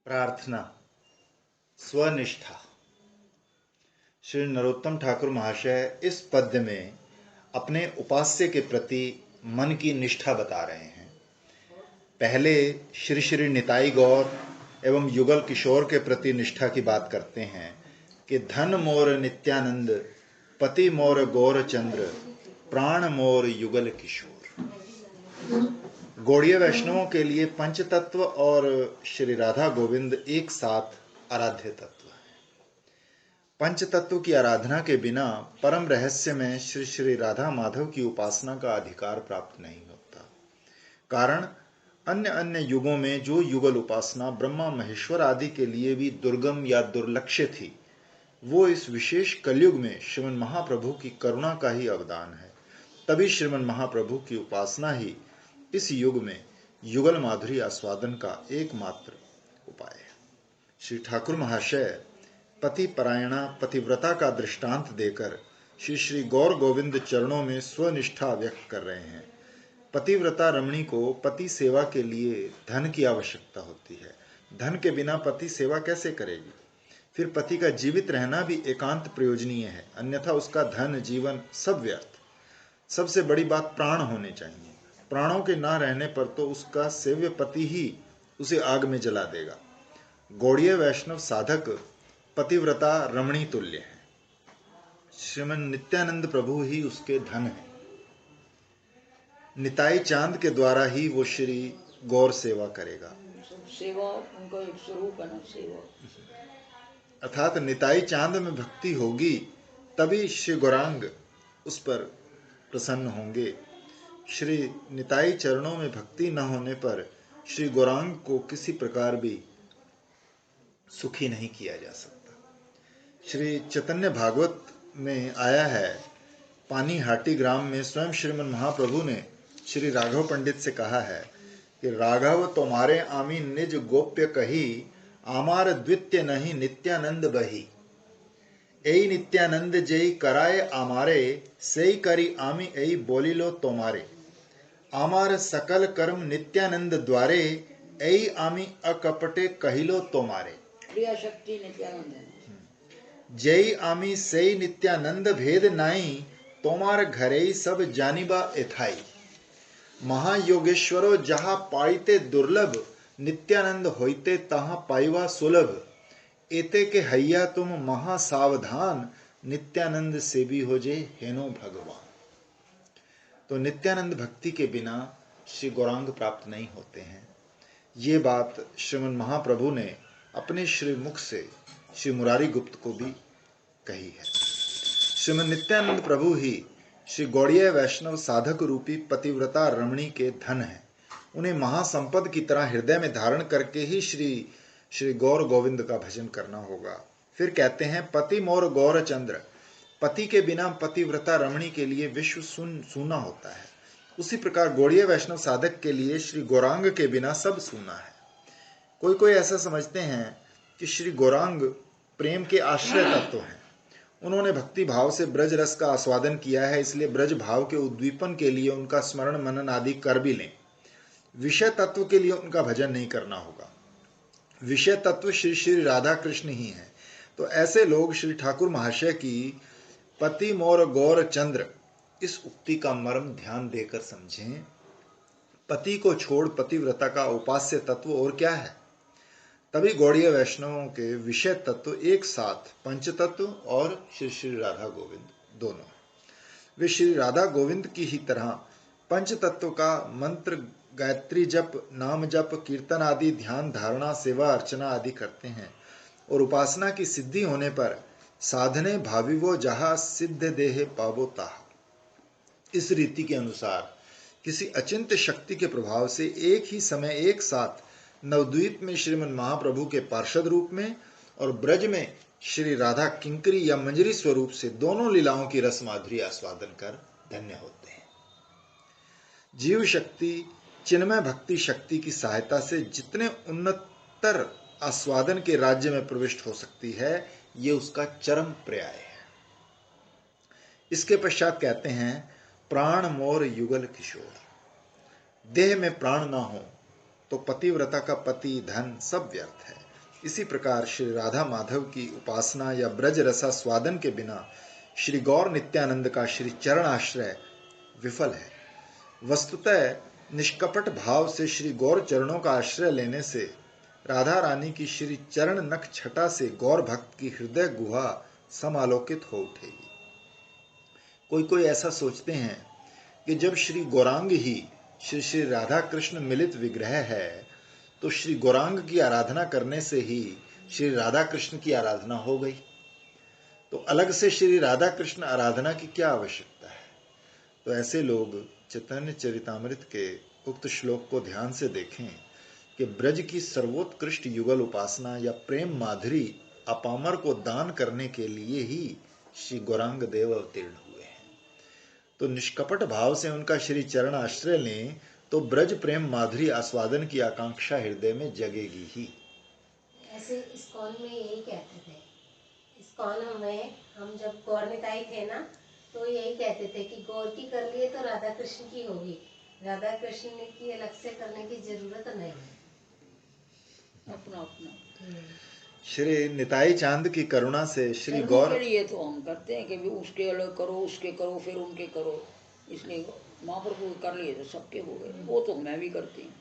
प्रार्थना, स्वनिष्ठा। श्री नरोत्तम ठाकुर महाशय इस पद्य में अपने उपास्य के प्रति मन की निष्ठा बता रहे हैं। पहले श्री श्री निताई गौर एवं युगल किशोर के प्रति निष्ठा की बात करते हैं कि धन मोर नित्यानंद, पति मोर गौर चंद्र, प्राण मोर युगल किशोर। गौड़ीय वैष्णवों के लिए पंचतत्व और श्री राधा गोविंद एक साथ आराध्य तत्व हैं। पंचतत्व की आराधना के बिना परम रहस्य में श्री श्री राधा माधव की उपासना का अधिकार प्राप्त नहीं होता। कारण अन्य अन्य युगों में जो युगल उपासना ब्रह्मा महेश्वर आदि के लिए भी दुर्गम या दुर्लक्ष्य थी, वो इस विशेष कलयुग में श्रीमन महाप्रभु की करुणा का ही अवदान है। तभी श्रीमन महाप्रभु की उपासना ही इस युग में युगल माधुरी आस्वादन का एकमात्र उपाय है। श्री ठाकुर महाशय पति परायणा पतिव्रता का दृष्टांत देकर श्री श्री गौर गोविंद चरणों में स्वनिष्ठा व्यक्त कर रहे हैं। पतिव्रता रमणी को पति सेवा के लिए धन की आवश्यकता होती है। धन के बिना पति सेवा कैसे करेगी? फिर पति का जीवित रहना भी एकांत प्रयोजनीय है, अन्यथा उसका धन जीवन सब व्यर्थ। सबसे बड़ी बात प्राण होने चाहिए। प्राणों के ना रहने पर तो उसका सेव्य पति ही उसे आग में जला देगा। गौड़ीय वैष्णव साधक पतिव्रता रमणी तुल्य है। श्रीमन नित्यानंद प्रभु ही उसके धन है। निताई चांद के द्वारा ही वो श्री गौर सेवा करेगा। सेवा उनका एक स्वरूप है ना, सेवा। अर्थात निताई चांद में भक्ति होगी तभी श्री गौरांग उस पर प्रसन्न होंगे। श्री निताई चरणों में भक्ति न होने पर श्री गौरांग को किसी प्रकार भी सुखी नहीं किया जा सकता। श्री चैतन्य भागवत में आया है, पानीहाटी ग्राम में स्वयं श्रीमन महाप्रभु ने श्री राघव पंडित से कहा है कि राघव तुम्हारे आमी निज गोप्य कही, आमार द्वितीय नहीं नित्यानंद बही। एई नित्यानंद जई कराए आमारे, सेई करी आमी एई बोलिलो तुम्हारे। आमार सकल कर्म नित्यानंद द्वारे, एई आमी अकपटे कहिलो तुम्हारे। क्रिया शक्ति नित्यानंद है। जय आमी सेई नित्यानंद भेद नाई, तोमार घरे सब जानिबा एथाई। महायोगेश्वरो जहाँ पाइते दुर्लभ, नित्यानंद होइते तहाँ पाइवा सुलभ। एते के हैया तुम महासावधान, नित्यानंद से भी हो जे हेनो भगवान। तो नित्यानंद भक्ति के बिना श्री गौरांग प्राप्त नहीं होते हैं। ये बात श्रीमन महाप्रभु ने अपने श्री मुख से श्री मुरारी गुप्त को भी कही है। श्रीमन नित्यानंद प्रभु ही श्री गौड़ीय वैष्णव साधक रूपी पतिव्रता रमणी के धन हैं। उन्हें महासंपद की तरह हृदय में धारण करके ही श्री गौर गोविंद का भजन करना होगा। फिर कहते हैं, पति मोर गौर चंद्र। पति के बिना पतिव्रता रमणी के लिए विश्व सूना होता है। उसी प्रकार गौड़ीय वैष्णव साधक के लिए श्री गौरांग के बिना सब सूना है। कोई ऐसा समझते हैं कि श्री गौरांग प्रेम के आश्रय तत्व हैं। उन्होंने भक्ति भाव से ब्रज रस का आस्वादन किया है, इसलिए ब्रज भाव के उद्दीपन के लिए उनका स्मरण मनन आदि कर भी लें। विषय तत्व के लिए उनका भजन नहीं करना होगा। विषय तत्व श्री श्री राधा कृष्ण ही हैं। तो ऐसे लोग श्री ठाकुर महाशय की पति मोर गौर चंद्र इस उक्ति का मर्म ध्यान देकर समझें। पति को छोड़ पतिव्रता का उपास्य तत्व और क्या है? तभी गौड़ीय वैष्णवों के विषय तत्व एक साथ पंचतत्व और श्री श्री राधा गोविंद दोनों। वे श्री राधा गोविंद की ही तरह पंचतत्व का मंत्र गायत्री जप, नाम जप, कीर्तन आदि ध्यान धारणा सेवा अर्चना आदि करते हैं और उपासना की सिद्धि होने पर साधने भाविवो जहा सिद्ध देहे पावो ताहा। इस रीति के अनुसार किसी अचिंत्य शक्ति के प्रभाव से एक ही समय एक साथ नवद्वीप में श्रीमन महाप्रभु के पार्षद रूप में और ब्रज में श्री राधा किंकरी या मंजरी स्वरूप से दोनों लीलाओं की रस माधुरी आस्वादन कर धन्य होते हैं। जीव शक्ति चिन्मय भक्ति शक्ति की सहायता से जितने उन्नतर आस्वादन के राज्य में प्रविष्ट हो सकती है, ये उसका चरम पर्याय है। इसके पश्चात कहते हैं, प्राण मोर युगल किशोर। देह में प्राण ना हो तो पतिव्रता का पति धन सब व्यर्थ है। इसी प्रकार श्री राधा माधव की उपासना या ब्रज रसा स्वादन के बिना श्री गौर नित्यानंद का श्री चरण आश्रय विफल है। वस्तुतः निष्कपट भाव से श्री गौर चरणों का आश्रय लेने से राधा रानी की श्री चरण नख छटा से गौर भक्त की हृदय गुहा समालोकित हो उठेगी। कोई कोई ऐसा सोचते हैं कि जब श्री गौरांग ही श्री श्री राधा कृष्ण मिलित विग्रह है तो श्री गौरांग की आराधना करने से ही श्री राधा कृष्ण की आराधना हो गई, तो अलग से श्री राधा कृष्ण आराधना की क्या आवश्यकता है। तो ऐसे लोग चैतन्य चरितामृत के उक्त श्लोक को ध्यान से देखें कि ब्रज की सर्वोत्कृष्ट युगल उपासना या प्रेम माधुरी अपामर को दान करने के लिए ही श्री गौरांग देव अवतीर्ण हुए हैं। तो निष्कपट भाव से उनका श्री चरण आश्रय लें तो ब्रज प्रेम माधुरी आस्वादन की आकांक्षा हृदय में जगेगी ही। ऐसे इस्कॉन में यही कहते थे, इस्कॉन में हम जब गौर निताई थे ना तो यही कहते थे कि गौर की कर लिए तो राधा कृष्ण की होगी, राधा कृष्ण की अलग से करने की जरूरत नहीं है। अपना अपना श्री निताई चांद की करुणा से श्री करने गौर के लिए तो हम करते हैं कि भी उसके अलग करो, उसके करो, फिर उनके करो, इसलिए महाप्रभु कर लिए तो सबके हो गए। वो तो मैं भी करती हूँ,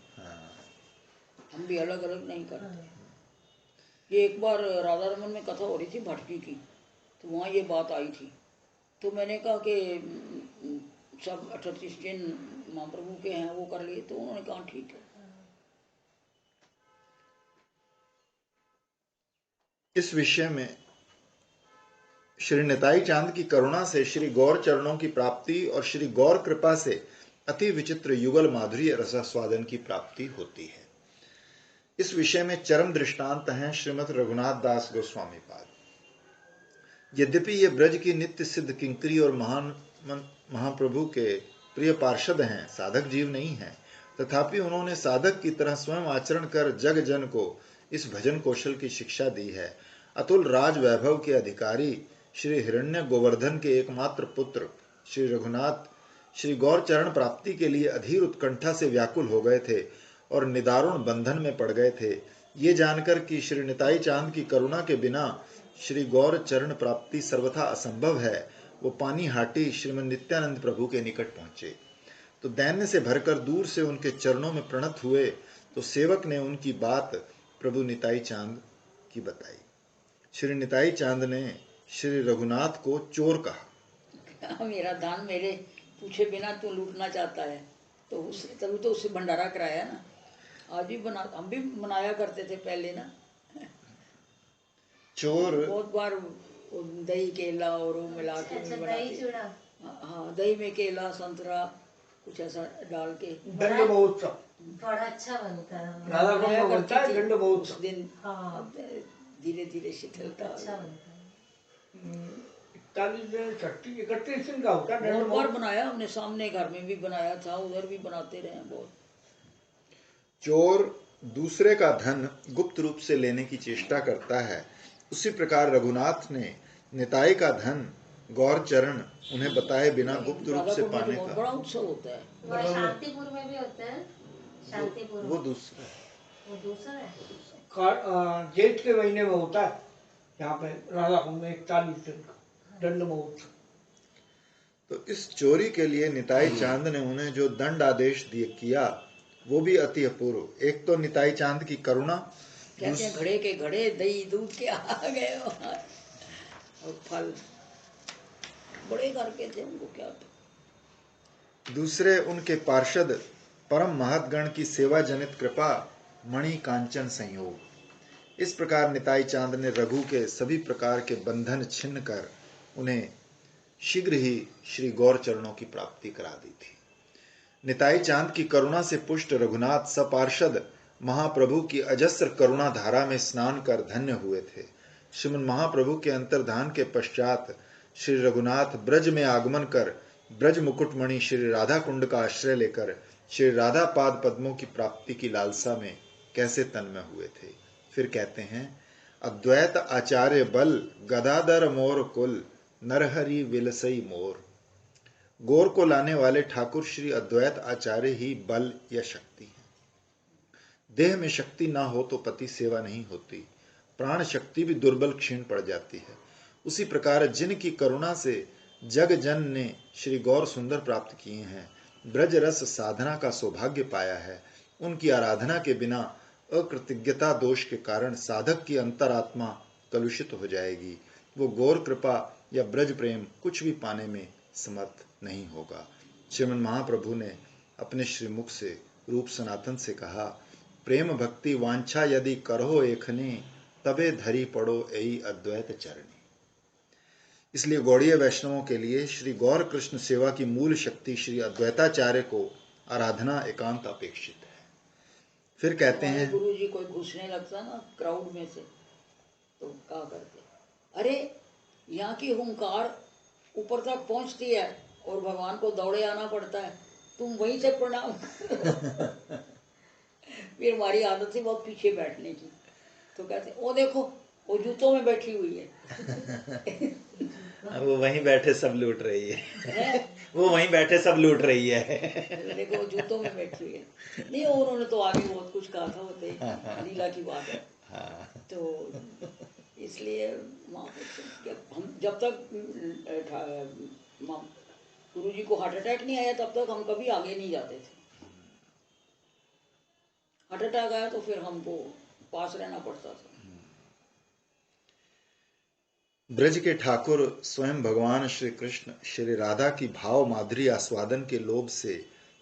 हम भी अलग अलग नहीं करते। ये एक बार राधा रमन में कथा हो रही थी भटकी की, तो वहाँ ये बात आई थी, तो मैंने कहा कि सब 38 जिन महाप्रभु के हैं वो कर लिए, तो उन्होंने कहा ठीक है। इस विषय में श्री निताई चांद की करुणा से श्री गौर चरणों की प्राप्ति और श्री गौर कृपा से अति विचित्र युगल माधुरी रसास्वादन की प्राप्ति होती है। इस विषय में चरम दृष्टांत हैं श्रीमद रघुनाथ दास गोस्वामी पाद। यद्यपि ये ब्रज की नित्य सिद्ध किंकरी और महाप्रभु के प्रिय पार्षद हैं, साधक जीव नहीं हैं, तथापि उन्होंने साधक की तरह स्वयं आचरण कर जग जन को इस भजन कौशल की शिक्षा दी है। अतुल राज वैभव के अधिकारी श्री हिरण्य गोवर्धन के एकमात्र पुत्र श्री रघुनाथ श्री गौर चरण प्राप्ति के लिए अधीर उत्कंठा से व्याकुल हो गए थे और निदारुण बंधन में पड़ गए थे। ये जानकर कि श्री निताई चांद की करुणा के बिना श्री गौर चरण प्राप्ति सर्वथा असंभव है, वो पानी हाटी श्रीमद नित्यानंद प्रभु के निकट पहुंचे। तो दैन्य से भरकर दूर से उनके चरणों में प्रणत हुए, तो सेवक ने उनकी बात प्रभु निताई चांद की बताई। श्री निताई चांद ने श्री रघुनाथ को चोर कहा। मेरा दान मेरे पूछे बिना तू लूटना चाहता है, तो उसने तभी तो उससे भंडारा कराया ना। आज भी हम भी मनाया करते थे पहले ना, चोर बहुत बार दही केला और वो मिला के दही चूड़ा, हाँ दही में केला संतरा कुछ ऐसा डाल के दंड महोत्सव बड़ा अच्छा बनता है। राधा कुंड बनता है दंड उस महोत्सव। दिन हाँ धीरे धीरे शिथिलता अच्छा बनता है। 41 दिन 31 दिन का होता है दंड बहुत बार महोत्सव। बनाया हमने, सामने घर में भी बनाया था, उधर भी बनाते रहे बहुत। चोर दूसरे का धन गुप्त रूप से लेने की चेष्टा करता है, उसी प्रकार रघुनाथ ने निताई का धन गौर चरण उन्हें बताए बिना गुप्त रूप से राधा कुंड पाने में बहुत का बड़ा उत्सव होता है। वो शांतिपुर में भी होता है, शांतिपुर वो में। दूसरा है। वो दूसरा है। जेठ के महीने में होता है यहाँ पे राधा कुंड में 41 दिन का दंड महोत्सव। तो इस चोरी के लिए निताई चांद ने उन्हें जो दंड आदेश किया वो भी अति अपूर्व। एक तो निताई चांद की करुणा, कहते हैं घड़े के घड़े दही दूध के आ गए वहाँ। और फल बड़े करके थे, उनको क्या था। दूसरे उनके पार्षद परम महतगण की सेवा जनित कृपा मणि कांचन संयोग। इस प्रकार निताई चांद ने रघु के सभी प्रकार के बंधन छिन्न कर उन्हें शीघ्र ही श्री गौर चरणों की प्राप्ति करा दी थी। निताई चांद की करुणा से पुष्ट रघुनाथ सपार्षद महाप्रभु की अजस्र करुणा धारा में स्नान कर धन्य हुए थे। श्रीमन महाप्रभु के अंतर्धान के पश्चात श्री रघुनाथ ब्रज में आगमन कर ब्रज मुकुटमणि श्री राधा कुंड का आश्रय लेकर श्री राधा पाद पद्मों की प्राप्ति की लालसा में कैसे तन्मय हुए थे। फिर कहते हैं, अद्वैत आचार्य बल गदाधर मोर कुल नरहरि विलसई मोर। गौर को लाने वाले ठाकुर श्री अद्वैत आचार्य ही बल या शक्ति है। देह में शक्ति ना हो तो पति सेवा नहीं होती, प्राण शक्ति भी दुर्बल क्षीण पड़ जाती है। उसी प्रकार जिनकी करुणा से जग जन ने श्री गौर सुंदर प्राप्त किए हैं, ब्रज रस साधना का सौभाग्य पाया है, उनकी आराधना के बिना अकृतज्ञता दोष के कारण साधक की अंतरात्मा कलुषित हो जाएगी। वो गौर कृपा या ब्रज प्रेम कुछ भी पाने में समर्थ नहीं होगा। श्रीमन महाप्रभु ने अपने श्रीमुख से रूप सनातन से कहा, प्रेम भक्ति वांछा यदि करहो एखने, तबे धरी पड़ो एई अद्वैत चरणी। इसलिए गौड़ीय वैष्णवों के लिए श्री गौर कृष्ण सेवा की मूल शक्ति श्री अद्वैताचार्य को आराधना एकांत अपेक्षित है। फिर कहते हैं, गुरु जी कोई घुसने लगता ना क्राउड में से तो क्या करते, अरे यहाँ की हुंकार ऊपर तक पहुँचती है और भगवान को दौड़े आना पड़ता है, तुम वहीं से प्रणाम। फिर हमारी आदत है बहुत पीछे बैठने की, तो कहते ओ देखो वो जूतों में बैठी हुई है। वो वहीं बैठे सब लूट रही है। वो वहीं बैठे सब लूट रही है। देखो वो जूतों में बैठी हुई है। नहीं उन्होंने तो आगे बहुत कुछ कहा था, होते लीला की बात है। तो इसलिए हम जब तक गुरु जी को हार्ट अटैक नहीं आया तब तक हम कभी आगे नहीं जाते थे। हार्ट अटैक आया तो फिर हमको पास रहना पड़ता था। ब्रज के ठाकुर स्वयं भगवान श्री कृष्ण श्री राधा की भाव माधुरी आस्वादन के लोभ से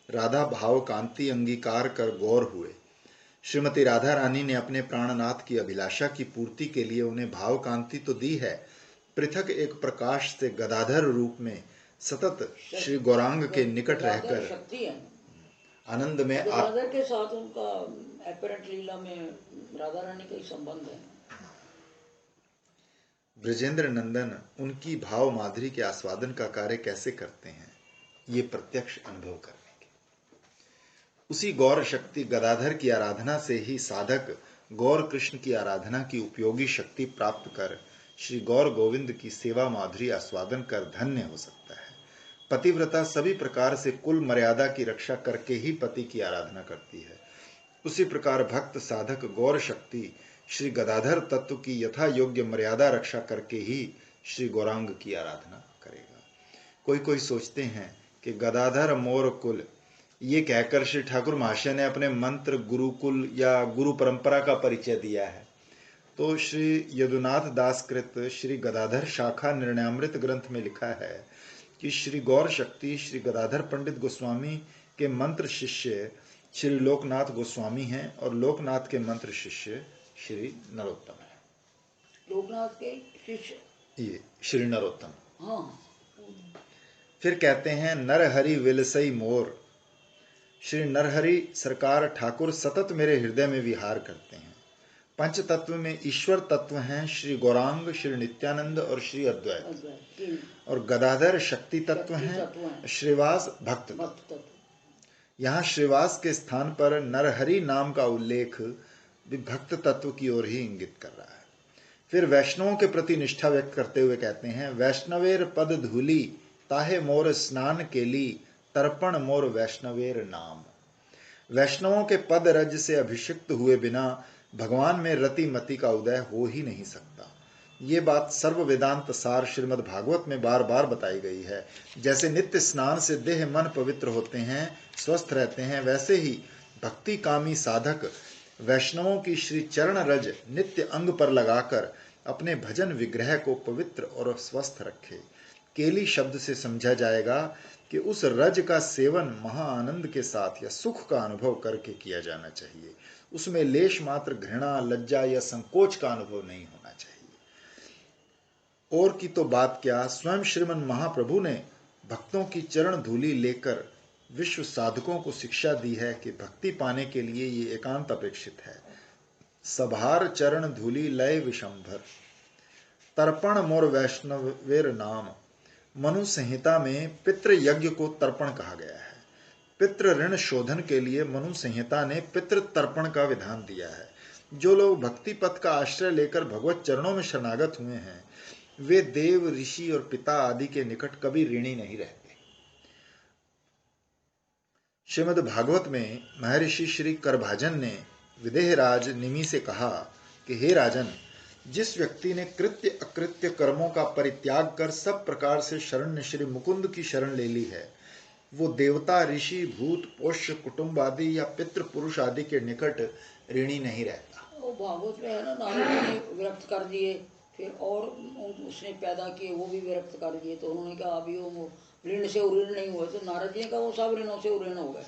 राधा भाव कांति अंगीकार कर गौर हुए। श्रीमती राधा रानी ने अपने प्राणनाथ की अभिलाषा की पूर्ति के लिए उन्हें भाव कांति तो दी है, पृथक एक प्रकाश से गदाधर रूप में सतत श्री गौरांग के निकट रहकर शक्ति है आनंद में गदाधर के साथ उनका एपरेंट लीला में राधा रानी का ही संबंध है। ब्रजेंद्र नंदन उनकी भाव माधुरी के आस्वादन का कार्य कैसे करते हैं, ये प्रत्यक्ष अनुभव करने के। उसी गौर शक्ति गदाधर की आराधना से ही साधक गौर कृष्ण की आराधना की उपयोगी शक्ति प्राप्त कर श्री गौर गोविंद की सेवा माधुरी आस्वादन कर धन्य हो सकता है। पतिव्रता सभी प्रकार से कुल मर्यादा की रक्षा करके ही पति की आराधना करती है। उसी प्रकार भक्त साधक गौर शक्ति श्री गदाधर तत्व की यथा योग्य मर्यादा रक्षा करके ही श्री गौरांग की आराधना करेगा। कोई कोई सोचते हैं कि गदाधर मोर कुल, ये कहकर श्री ठाकुर महाशय ने अपने मंत्र गुरुकुल या गुरु परंपरा का परिचय दिया है। तो श्री यदुनाथ दासकृत श्री गदाधर शाखा निर्णयामृत ग्रंथ में लिखा है कि श्री गौर शक्ति श्री गदाधर पंडित गोस्वामी के मंत्र शिष्य श्री लोकनाथ गोस्वामी हैं और लोकनाथ के मंत्र शिष्य श्री नरोत्तम है। लोकनाथ के शिष्य ये श्री नरोत्तम। हाँ। फिर कहते हैं नरहरि विलसई मोर, श्री नरहरि सरकार ठाकुर सतत मेरे हृदय में विहार करते हैं। पंच तत्व में ईश्वर तत्व हैं श्री गौरांग, श्री नित्यानंद और श्री अद्वैत, और गदाधर शक्ति तत्व हैं श्रीवास भक्त तत्व। यहाँ श्रीवास के स्थान पर नरहरि नाम का उल्लेख भी भक्त तत्व की ओर ही इंगित कर रहा है। फिर वैष्णवों के प्रति निष्ठा व्यक्त करते हुए कहते हैं, वैष्णवेर पद धूली ताहे मोर स्नान केली, तर्पण मोर वैष्णवेर नाम। वैष्णवों के पद रज से अभिषिक्त हुए बिना भगवान में रति मति का उदय हो ही नहीं सकता। ये बात सर्व वेदांत सार श्रीमद् भागवत में बार बार बताई गई है। जैसे नित्य स्नान से देह मन पवित्र होते हैं, स्वस्थ रहते हैं, वैसे ही भक्ति कामी साधक वैष्णवों की श्री चरण रज नित्य अंग पर लगाकर अपने भजन विग्रह को पवित्र और स्वस्थ रखे। केली शब्द से समझा जाएगा कि उस रज का सेवन महा आनंद के साथ या सुख का अनुभव करके किया जाना चाहिए। उसमें लेश मात्र घृणा, लज्जा या संकोच का अनुभव नहीं होना चाहिए। और की तो बात क्या, स्वयं श्रीमन महाप्रभु ने भक्तों की चरण धूली लेकर विश्व साधकों को शिक्षा दी है कि भक्ति पाने के लिए ये एकांत अपेक्षित है। सभार चरण धूली लय विशंभर, तर्पण मोर वैष्णवेर नाम। मनु संहिता में पितृ यज्ञ को तर्पण कहा गया है। पितृ ऋण शोधन के लिए मनु संहिता ने पितृ तर्पण का विधान दिया है। जो लोग भक्ति पथ का आश्रय लेकर भगवत चरणों में शरणागत हुए हैं, वे देव, ऋषि और पिता आदि के निकट कभी ऋणी नहीं रहते। श्रीमद् भागवत में महर्षि श्री करभाजन ने विदेहराज निमि से कहा कि हे राजन, जिस व्यक्ति ने कृत्य अकृत्य कर्मों का परित्याग कर सब प्रकार से शरण्य श्री मुकुंद की शरण ले ली है, वो देवता, ऋषि, भूत, पोष्य, कुटुंब आदि या पितृ पुरुष आदि के निकट ऋणी नहीं रहता। वो भागवत में है ना, नारद जी ने विरक्त कर दिए, फिर और उसने पैदा किए वो भी विरक्त कर दिए, तो उन्होंने कहा अभी वो ऋण से उऋण नहीं हुए, तो नारद जी ने कहा वो सब ऋणों से उऋण हो गए।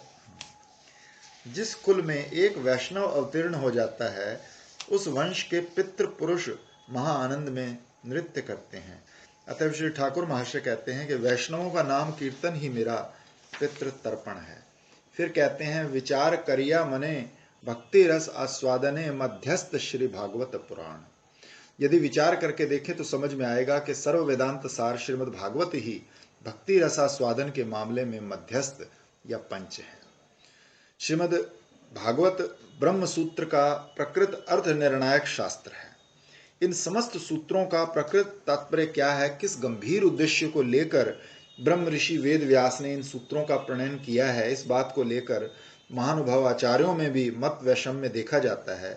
जिस कुल में एक वैष्णव अवतीर्ण हो जाता है, उस वंश के पितृ पुरुष महाआनंद में नृत्य करते हैं। अतः श्री ठाकुर महाशय कहते हैं कि वैष्णवों का नाम कीर्तन ही मेरा पितृ तर्पण है। फिर कहते हैं, विचार करिया मने भक्ति रस आस्वादने मध्यस्थ श्री भागवत पुराण। यदि विचार करके देखें तो समझ में आएगा कि सर्व वेदांत सार श्रीमद् भागवत ही भक्ति रसास्वादन के मामले में मध्यस्थ या पंच है। श्रीमद् भागवत ब्रह्म सूत्र का प्रकृत अर्थ निर्णायक शास्त्र है। इन समस्त सूत्रों का प्रकृत तात्पर्य क्या है, किस गंभीर उद्देश्य को लेकर ब्रह्म ऋषि वेद व्यास ने इन सूत्रों का प्रणयन किया है, इस बात को लेकर महानुभाव आचार्यों में भी मत वैषम्य देखा जाता है।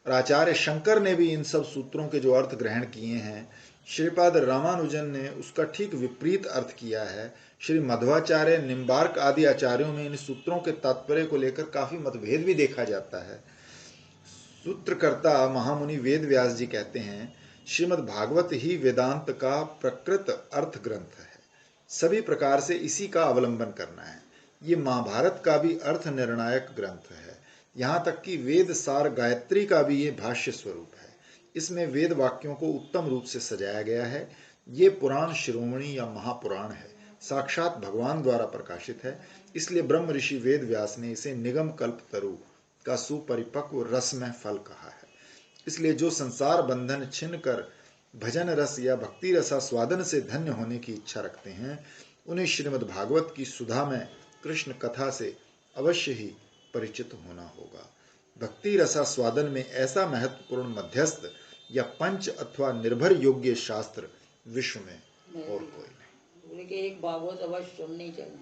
और आचार्य शंकर ने भी इन सब सूत्रों के जो अर्थ ग्रहण किए हैं, श्रीपाद रामानुजन ने उसका ठीक विपरीत अर्थ किया है। श्री मध्वाचार्य, निम्बार्क आदि आचार्यों में इन सूत्रों के तात्पर्य को लेकर काफी मतभेद भी देखा जाता है। सूत्रकर्ता महामुनि वेद व्यास जी कहते हैं, श्रीमद् भागवत ही वेदांत का प्रकृत अर्थ ग्रंथ है, सभी प्रकार से इसी का अवलंबन करना है। ये महाभारत का भी अर्थ निर्णायक ग्रंथ है, यहाँ तक कि वेद सार गायत्री का भी ये भाष्य स्वरूप है। इसमें वेद वाक्यों को उत्तम रूप से सजाया गया है। ये पुराण शिरोमणि या महापुराण है, साक्षात भगवान द्वारा प्रकाशित है। इसलिए ब्रह्म ऋषि वेद व्यास ने इसे निगम कल्प तरु का सुपरिपक्व रसमय फल कहा है। इसलिए जो संसार बंधन छिन्न कर भजन रस या भक्ति रसास्वादन से धन्य होने की इच्छा रखते हैं, उन्हें श्रीमद् भागवत की सुधा में कृष्ण कथा से अवश्य ही परिचित होना होगा। भक्ति रसास्वादन में ऐसा महत्वपूर्ण मध्यस्थ या पंच अथवा निर्भर योग्य शास्त्र विश्व में और कोई नहीं। बोले कि एक भागवत अवश्य सुननी चाहिए।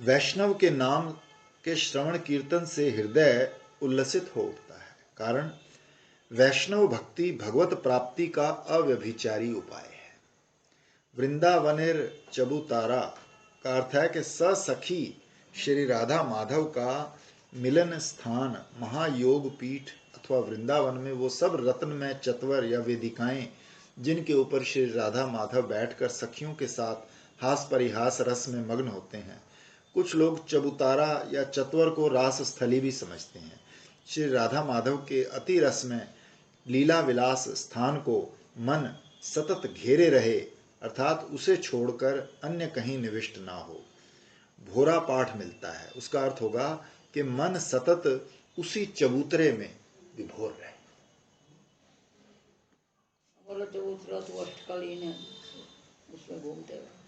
वैष्णव के नाम के श्रवण कीर्तन से हृदय उल्लसित हो उठता है। कारण वैष्णव भक्ति भगवत प्राप्ति का अव्यभिचारी उपाय है। वृंदावनेर चबुतारा का अर्थ है कि सखी श्री राधा माधव का मिलन स्थान महायोग पीठ अथवा वृंदावन में वो सब रत्नमय चतवर या वेदिकाएं जिनके ऊपर श्री राधा माधव बैठकर सखियों के साथ हास परिहास रस में मग्न होते हैं। कुछ लोग चबुतारा या चतवर को रास स्थली भी समझते हैं। श्री राधा माधव के अति रस में लीला विलास स्थान को मन सतत घेरे रहे, अर्थात उसे छोड़कर अन्य कहीं निविष्ट ना हो। भोरा पाठ मिलता है, उसका अर्थ होगा कि मन सतत उसी चबूतरे में विभोर रहे। बोले चबूतरा तो अष्टकालीन है, उसमें घूमते हैं।